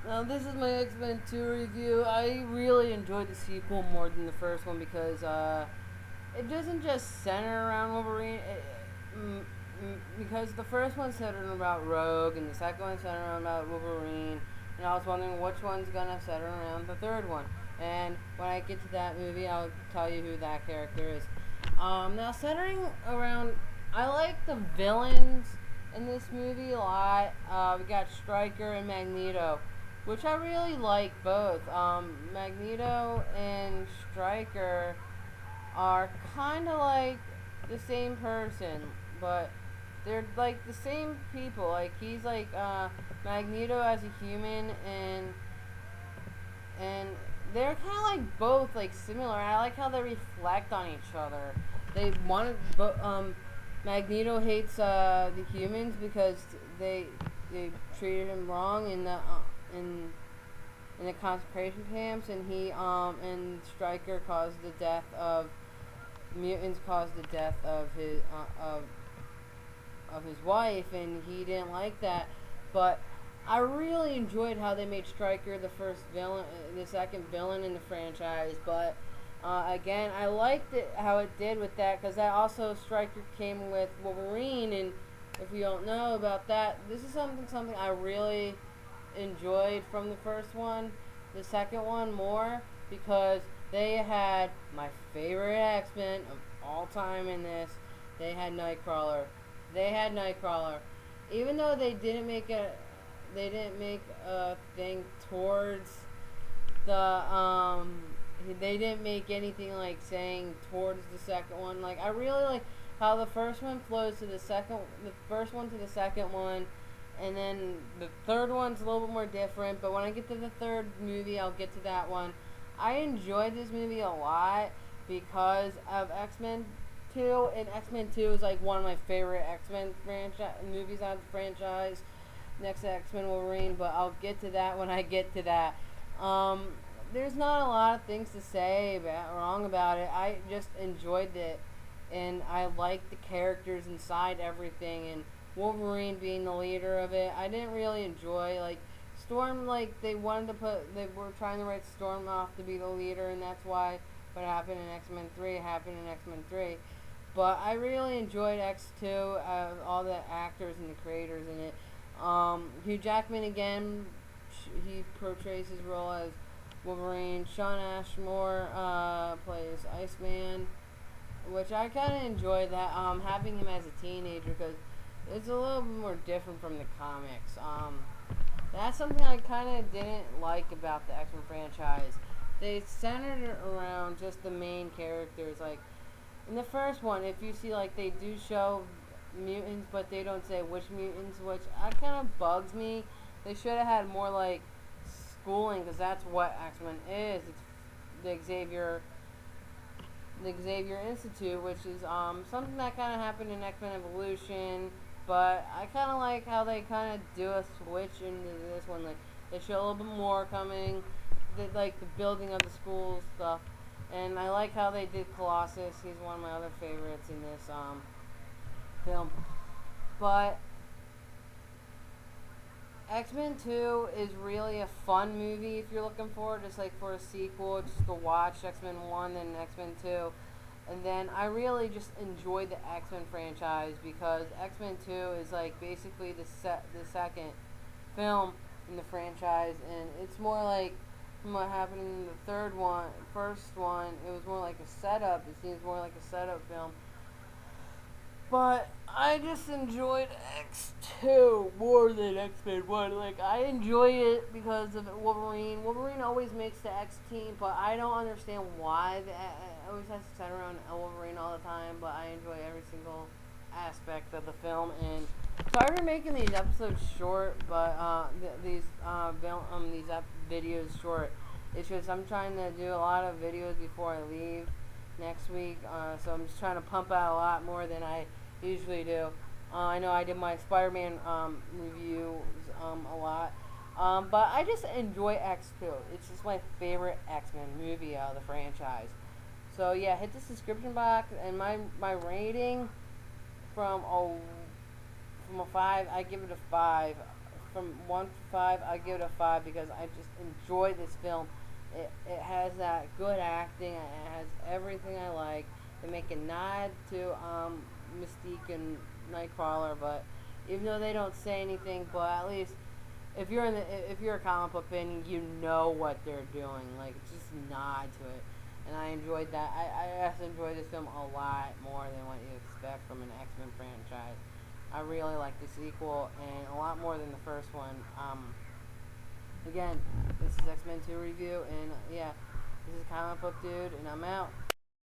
This is my X-Men 2 review. I really enjoyed the sequel more than the first one because it doesn't just center around Wolverine. Because the first one centered about Rogue and the second one centered around about Wolverine. And I was wondering which one's gonna center around the third one. And when I get to that movie, I'll tell you who that character is. Now, centering around, I like the villains in this movie a lot. We got Stryker and Magneto, which I really like both. Magneto and Stryker are kind of like the same person, but they're like the same people. Like he's like Magneto as a human, and they're kind of like both like similar. I like how they reflect on each other. They want but Magneto hates the humans because they they treated him wrong in the concentration camps, and he and Stryker caused the death of mutants caused the death of his wife, and he didn't like that. But I really enjoyed how they made Stryker the first villain, the second villain in the franchise. But again, I liked it how it did with that because that also Stryker came with Wolverine, and if you don't know about that, this is something I really enjoyed from the first one. The second one more because they had my favorite X Men of all time in this. They had Nightcrawler. They had Nightcrawler. Even though they didn't make a thing towards the they didn't make anything like saying towards the second one. Like I really like how the first one flows to the first one to the second one, and then the third one's a little bit more different. But when I get to the third movie, I'll get to that one. I enjoyed this movie a lot because of X Men 2, and X Men 2 is like one of my favorite X Men franchise movies out of the franchise, next to X Men Wolverine. But I'll get to that when I get to that. Um, there's not a lot of things to say wrong about it. I just enjoyed it, and I liked the characters inside everything, and Wolverine being the leader of it. I didn't really enjoy like Storm. Like they were trying to write Storm off to be the leader, and that's why what happened in X Men 3 happened in X Men 3. But I really enjoyed X2, all the actors and the creators in it. Hugh Jackman again, he portrays his role as Wolverine. Sean Ashmore plays Iceman, which I kind of enjoyed that having him as a teenager because it's a little bit more different from the comics. That's something I kind of didn't like about the X Men franchise. They centered it around just the main characters. Like in the first one, if you see like they do show mutants, but they don't say which mutants, which kind of bugs me. They should have had more like schooling because that's what X Men is. It's the Xavier Institute, which is something that kind of happened in X Men Evolution. But I kind of like how they kind of do a switch into this one. Like they show a little bit more coming, like the building of the school stuff, and I like how they did Colossus. He's one of my other favorites in this film. But X Men 2 is really a fun movie if you're looking for it, just like for a sequel, just to watch X Men 1 and X Men 2. And then I really just enjoyed the X Men franchise because X Men 2 is like basically the second film in the franchise, and it's more like from what happened in the first one, it was more like a setup. It seems more like a setup film. But I just enjoyed X2 more than X-Men 1. Like, I enjoy it because of Wolverine. Wolverine always makes the X team, but I don't understand why it always has to center around Wolverine all the time. But I enjoy every single aspect of the film. And sorry for making these episodes short, but these videos short. It's just I'm trying to do a lot of videos before I leave next week, so I'm just trying to pump out a lot more than I usually do. I know I did my Spider-Man reviews a lot, but I just enjoy X2. It's just my favorite X-Men movie out of the franchise. So yeah, hit the subscription box, and my rating from a 5, I give it a 5. from 1 to 5, I give it a 5 because I just enjoy this film. It has that good acting. It has everything I like. They make a nod to Mystique and Nightcrawler, but even though they don't say anything, but at least if you're a comic book fan, you know what they're doing. Like, just nod to it, and I enjoyed that. I also enjoyed this film a lot more than what you expect from an X-Men franchise. I really like the sequel, and a lot more than the first one. Again, this is X-Men 2 review, and yeah, this is Comic Book Dude, and I'm out.